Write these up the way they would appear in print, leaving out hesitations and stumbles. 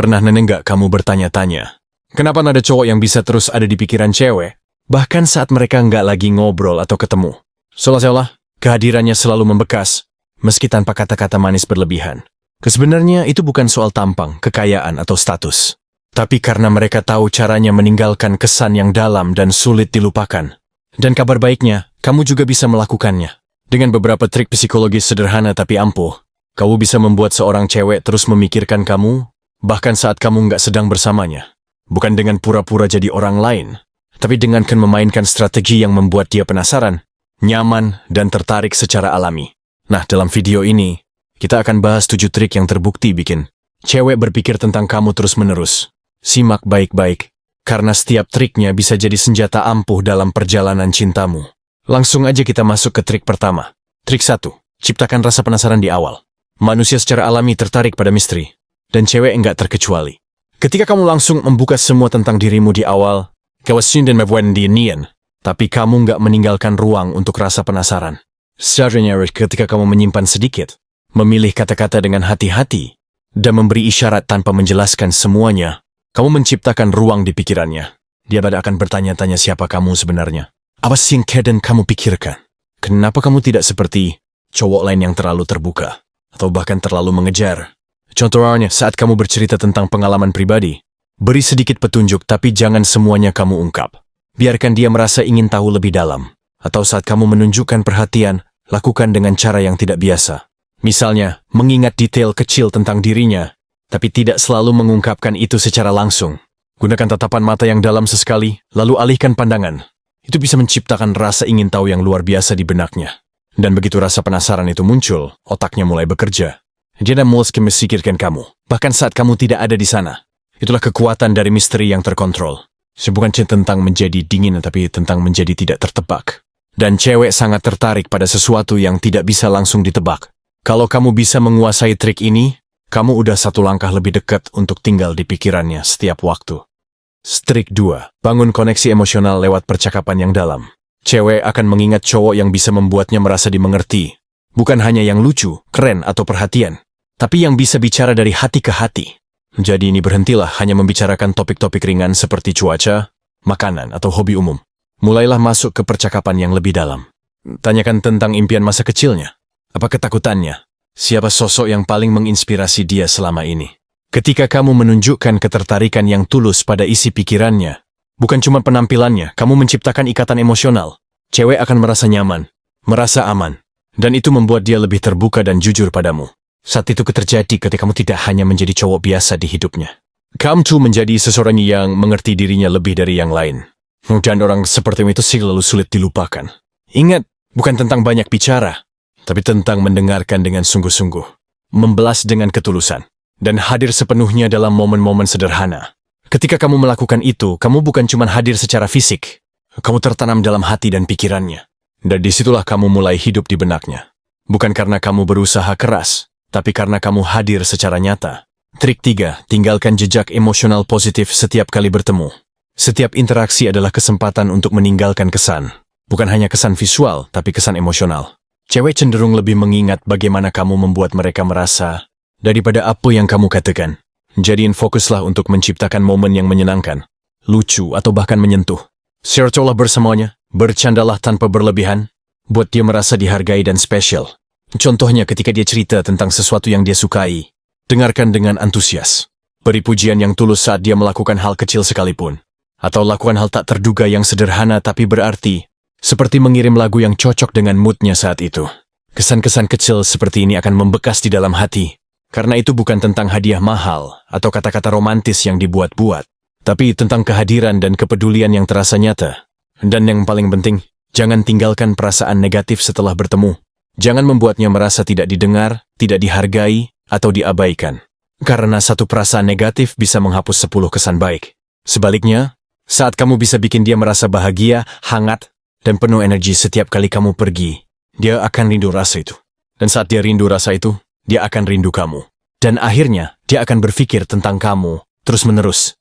Pernah nggak kamu bertanya-tanya, kenapa ada cowok yang bisa terus ada di pikiran cewek, bahkan saat mereka nggak lagi ngobrol atau ketemu? Seolah-olah kehadirannya selalu membekas, meski tanpa kata-kata manis berlebihan. Sebenarnya itu bukan soal tampang, kekayaan, atau status. Tapi karena mereka tahu caranya meninggalkan kesan yang dalam dan sulit dilupakan. Dan kabar baiknya, kamu juga bisa melakukannya. Dengan beberapa trik psikologis sederhana tapi ampuh, kamu bisa membuat seorang cewek terus memikirkan kamu, bahkan saat kamu nggak sedang bersamanya. Bukan dengan pura-pura jadi orang lain, tapi dengan memainkan strategi yang membuat dia penasaran, nyaman, dan tertarik secara alami. Nah, dalam video ini, kita akan bahas 7 trik yang terbukti bikin cewek berpikir tentang kamu terus-menerus. Simak baik-baik, karena setiap triknya bisa jadi senjata ampuh dalam perjalanan cintamu. Langsung aja kita masuk ke trik pertama. Trik 1. Ciptakan rasa penasaran di awal. Manusia secara alami tertarik pada misteri, dan cewek enggak terkecuali. Ketika kamu langsung membuka semua tentang dirimu di awal, kawasin dan membuat dia nian, tapi kamu enggak meninggalkan ruang untuk rasa penasaran. Seharusnya ketika kamu menyimpan sedikit, memilih kata-kata dengan hati-hati, dan memberi isyarat tanpa menjelaskan semuanya, kamu menciptakan ruang di pikirannya. Dia akan bertanya-tanya siapa kamu sebenarnya. Apa sih yang kadang kamu pikirkan? Kenapa kamu tidak seperti cowok lain yang terlalu terbuka, atau bahkan terlalu mengejar? Contohnya, saat kamu bercerita tentang pengalaman pribadi, beri sedikit petunjuk tapi jangan semuanya kamu ungkap. Biarkan dia merasa ingin tahu lebih dalam. Atau saat kamu menunjukkan perhatian, lakukan dengan cara yang tidak biasa. Misalnya, mengingat detail kecil tentang dirinya, tapi tidak selalu mengungkapkan itu secara langsung. Gunakan tatapan mata yang dalam sesekali, lalu alihkan pandangan. Itu bisa menciptakan rasa ingin tahu yang luar biasa di benaknya. Dan begitu rasa penasaran itu muncul, otaknya mulai bekerja. Dia mulai memikirkan kamu, bahkan saat kamu tidak ada di sana. Itulah kekuatan dari misteri yang terkontrol. Bukan tentang menjadi dingin, tapi tentang menjadi tidak tertebak. Dan cewek sangat tertarik pada sesuatu yang tidak bisa langsung ditebak. Kalau kamu bisa menguasai trik ini, kamu udah satu langkah lebih dekat untuk tinggal di pikirannya setiap waktu. Trik 2. Bangun koneksi emosional lewat percakapan yang dalam. Cewek akan mengingat cowok yang bisa membuatnya merasa dimengerti. Bukan hanya yang lucu, keren, atau perhatian, tapi yang bisa bicara dari hati ke hati. Jadi ini berhentilah hanya membicarakan topik-topik ringan seperti cuaca, makanan, atau hobi umum. Mulailah masuk ke percakapan yang lebih dalam. Tanyakan tentang impian masa kecilnya. Apa ketakutannya? Siapa sosok yang paling menginspirasi dia selama ini? Ketika kamu menunjukkan ketertarikan yang tulus pada isi pikirannya, bukan cuma penampilannya, kamu menciptakan ikatan emosional. Cewek akan merasa nyaman, merasa aman, dan itu membuat dia lebih terbuka dan jujur padamu. Saat itu terjadi ketika kamu tidak hanya menjadi cowok biasa di hidupnya. Kamu tuh menjadi seseorang yang mengerti dirinya lebih dari yang lain. Dan orang seperti itu selalu sulit dilupakan. Ingat, bukan tentang banyak bicara, tapi tentang mendengarkan dengan sungguh-sungguh, membelas dengan ketulusan, dan hadir sepenuhnya dalam momen-momen sederhana. Ketika kamu melakukan itu, kamu bukan cuma hadir secara fisik, kamu tertanam dalam hati dan pikirannya. Dan disitulah kamu mulai hidup di benaknya. Bukan karena kamu berusaha keras, tapi karena kamu hadir secara nyata. Trik 3. Tinggalkan jejak emosional positif setiap kali bertemu. Setiap interaksi adalah kesempatan untuk meninggalkan kesan. Bukan hanya kesan visual, tapi kesan emosional. Cewek cenderung lebih mengingat bagaimana kamu membuat mereka merasa daripada apa yang kamu katakan. Jadiin fokuslah untuk menciptakan momen yang menyenangkan, lucu, atau bahkan menyentuh. Share-lah bersamanya, bercandalah tanpa berlebihan, buat dia merasa dihargai dan spesial. Contohnya ketika dia cerita tentang sesuatu yang dia sukai, dengarkan dengan antusias. Beri pujian yang tulus saat dia melakukan hal kecil sekalipun. Atau lakukan hal tak terduga yang sederhana tapi berarti, seperti mengirim lagu yang cocok dengan moodnya saat itu. Kesan-kesan kecil seperti ini akan membekas di dalam hati, karena itu bukan tentang hadiah mahal atau kata-kata romantis yang dibuat-buat, tapi tentang kehadiran dan kepedulian yang terasa nyata. Dan yang paling penting, jangan tinggalkan perasaan negatif setelah bertemu. Jangan membuatnya merasa tidak didengar, tidak dihargai, atau diabaikan. Karena satu perasaan negatif bisa menghapus 10 kesan baik. Sebaliknya, saat kamu bisa bikin dia merasa bahagia, hangat, dan penuh energi setiap kali kamu pergi, dia akan rindu rasa itu. Dan saat dia rindu rasa itu, dia akan rindu kamu. Dan akhirnya, dia akan berpikir tentang kamu terus-menerus.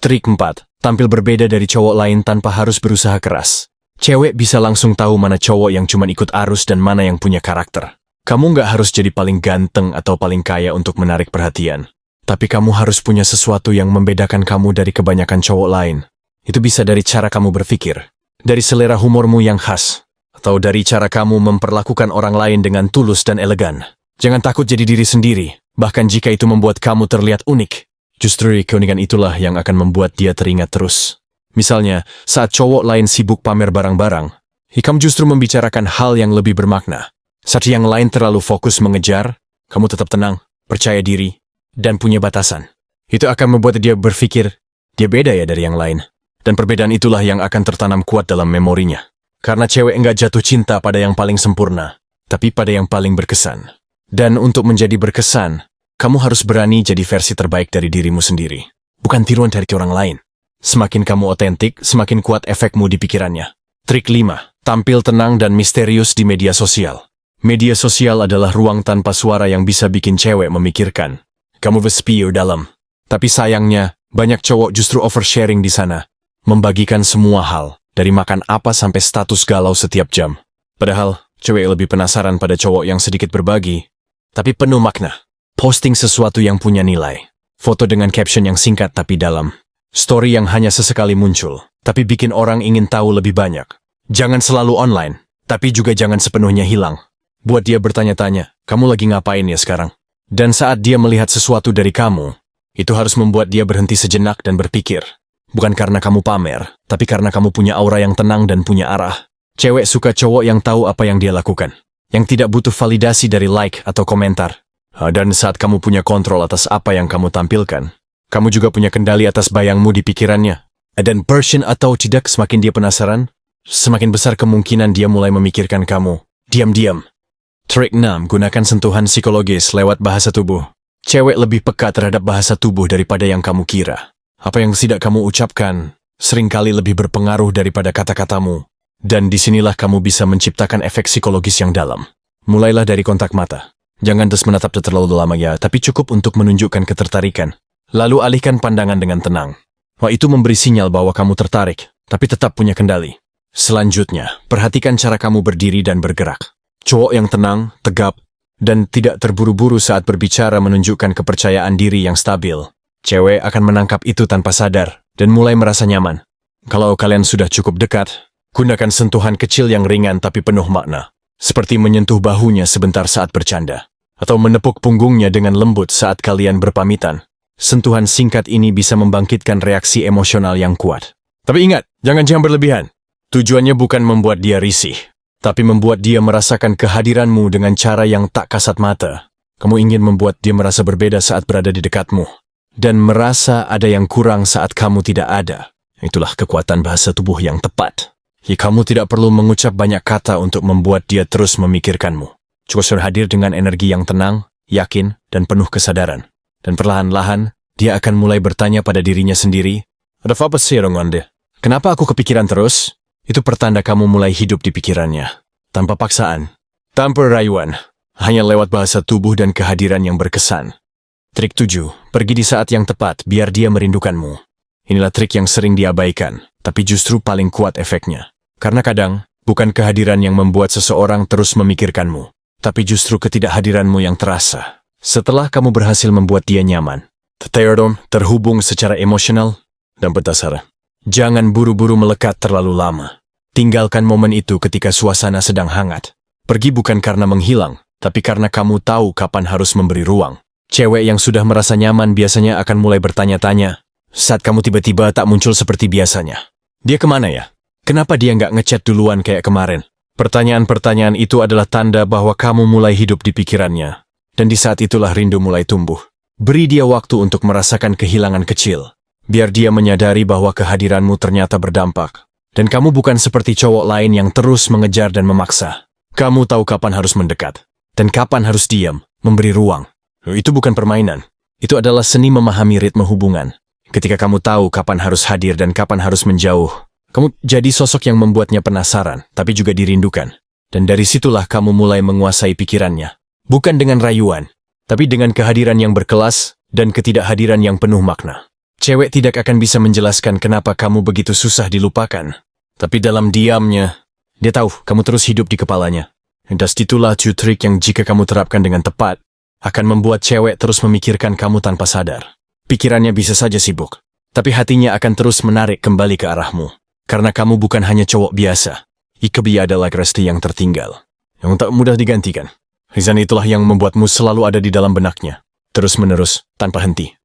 Trik 4. Tampil berbeda dari cowok lain tanpa harus berusaha keras. Cewek bisa langsung tahu mana cowok yang cuma ikut arus dan mana yang punya karakter. Kamu nggak harus jadi paling ganteng atau paling kaya untuk menarik perhatian. Tapi kamu harus punya sesuatu yang membedakan kamu dari kebanyakan cowok lain. Itu bisa dari cara kamu berpikir, dari selera humormu yang khas, atau dari cara kamu memperlakukan orang lain dengan tulus dan elegan. Jangan takut jadi diri sendiri, bahkan jika itu membuat kamu terlihat unik. Justru keunikan itulah yang akan membuat dia teringat terus. Misalnya, saat cowok lain sibuk pamer barang-barang, kamu justru membicarakan hal yang lebih bermakna. Saat yang lain terlalu fokus mengejar, kamu tetap tenang, percaya diri, dan punya batasan. Itu akan membuat dia berpikir, dia beda ya dari yang lain. Dan perbedaan itulah yang akan tertanam kuat dalam memorinya. Karena cewek enggak jatuh cinta pada yang paling sempurna, tapi pada yang paling berkesan. Dan untuk menjadi berkesan, kamu harus berani jadi versi terbaik dari dirimu sendiri. Bukan tiruan dari orang lain. Semakin kamu otentik, semakin kuat efekmu di pikirannya. Trik 5. Tampil tenang dan misterius di media sosial. Media sosial adalah ruang tanpa suara yang bisa bikin cewek memikirkan. Kamu berspiur dalam. Tapi sayangnya, banyak cowok justru oversharing di sana. Membagikan semua hal, dari makan apa sampai status galau setiap jam. Padahal, cewek lebih penasaran pada cowok yang sedikit berbagi, tapi penuh makna. Posting sesuatu yang punya nilai. Foto dengan caption yang singkat tapi dalam. Story yang hanya sesekali muncul, tapi bikin orang ingin tahu lebih banyak. Jangan selalu online, tapi juga jangan sepenuhnya hilang. Buat dia bertanya-tanya, kamu lagi ngapain ya sekarang? Dan saat dia melihat sesuatu dari kamu, itu harus membuat dia berhenti sejenak dan berpikir. Bukan karena kamu pamer, tapi karena kamu punya aura yang tenang dan punya arah. Cewek suka cowok yang tahu apa yang dia lakukan, yang tidak butuh validasi dari like atau komentar. Dan saat kamu punya kontrol atas apa yang kamu tampilkan, kamu juga punya kendali atas bayangmu di pikirannya. Dan version atau tidak, semakin dia penasaran, semakin besar kemungkinan dia mulai memikirkan kamu. Diam-diam. Trik 6. Gunakan sentuhan psikologis lewat bahasa tubuh. Cewek lebih peka terhadap bahasa tubuh daripada yang kamu kira. Apa yang tidak kamu ucapkan seringkali lebih berpengaruh daripada kata-katamu. Dan disinilah kamu bisa menciptakan efek psikologis yang dalam. Mulailah dari kontak mata. Jangan terus menatap terlalu lama ya, tapi cukup untuk menunjukkan ketertarikan. Lalu alihkan pandangan dengan tenang. Wah, itu memberi sinyal bahwa kamu tertarik, tapi tetap punya kendali. Selanjutnya, perhatikan cara kamu berdiri dan bergerak. Cowok yang tenang, tegap, dan tidak terburu-buru saat berbicara menunjukkan kepercayaan diri yang stabil. Cewek akan menangkap itu tanpa sadar dan mulai merasa nyaman. Kalau kalian sudah cukup dekat, gunakan sentuhan kecil yang ringan tapi penuh makna. Seperti menyentuh bahunya sebentar saat bercanda, atau menepuk punggungnya dengan lembut saat kalian berpamitan. Sentuhan singkat ini bisa membangkitkan reaksi emosional yang kuat. Tapi ingat, jangan berlebihan. Tujuannya bukan membuat dia risih, tapi membuat dia merasakan kehadiranmu dengan cara yang tak kasat mata. Kamu ingin membuat dia merasa berbeda saat berada di dekatmu, dan merasa ada yang kurang saat kamu tidak ada. Itulah kekuatan bahasa tubuh yang tepat. Kamu tidak perlu mengucap banyak kata untuk membuat dia terus memikirkanmu. Cukup hadir dengan energi yang tenang, yakin, dan penuh kesadaran. Dan perlahan-lahan, dia akan mulai bertanya pada dirinya sendiri, ada apa sih Rongonde? Kenapa aku kepikiran terus? Itu pertanda kamu mulai hidup di pikirannya. Tanpa paksaan, tanpa rayuan, hanya lewat bahasa tubuh dan kehadiran yang berkesan. Trik 7. Pergi di saat yang tepat biar dia merindukanmu. Inilah trik yang sering diabaikan, tapi justru paling kuat efeknya. Karena kadang, bukan kehadiran yang membuat seseorang terus memikirkanmu, tapi justru ketidakhadiranmu yang terasa. Setelah kamu berhasil membuat dia nyaman, terhubung secara emosional, dan berdasar. Jangan buru-buru melekat terlalu lama. Tinggalkan momen itu ketika suasana sedang hangat. Pergi bukan karena menghilang, tapi karena kamu tahu kapan harus memberi ruang. Cewek yang sudah merasa nyaman biasanya akan mulai bertanya-tanya, saat kamu tiba-tiba tak muncul seperti biasanya. Dia kemana ya? Kenapa dia nggak ngechat duluan kayak kemarin? Pertanyaan-pertanyaan itu adalah tanda bahwa kamu mulai hidup di pikirannya. Dan di saat itulah rindu mulai tumbuh. Beri dia waktu untuk merasakan kehilangan kecil. Biar dia menyadari bahwa kehadiranmu ternyata berdampak. Dan kamu bukan seperti cowok lain yang terus mengejar dan memaksa. Kamu tahu kapan harus mendekat. Dan kapan harus diam, memberi ruang. Itu bukan permainan. Itu adalah seni memahami ritme hubungan. Ketika kamu tahu kapan harus hadir dan kapan harus menjauh, kamu jadi sosok yang membuatnya penasaran, tapi juga dirindukan. Dan dari situlah kamu mulai menguasai pikirannya. Bukan dengan rayuan, tapi dengan kehadiran yang berkelas dan ketidakhadiran yang penuh makna. Cewek tidak akan bisa menjelaskan kenapa kamu begitu susah dilupakan. Tapi dalam diamnya, dia tahu kamu terus hidup di kepalanya. Dan itulah trik yang jika kamu terapkan dengan tepat, akan membuat cewek terus memikirkan kamu tanpa sadar. Pikirannya bisa saja sibuk, tapi hatinya akan terus menarik kembali ke arahmu. Karena kamu bukan hanya cowok biasa. Ikebi adalah resti yang tertinggal, yang tak mudah digantikan. Rizan itulah yang membuatmu selalu ada di dalam benaknya, terus-menerus, tanpa henti.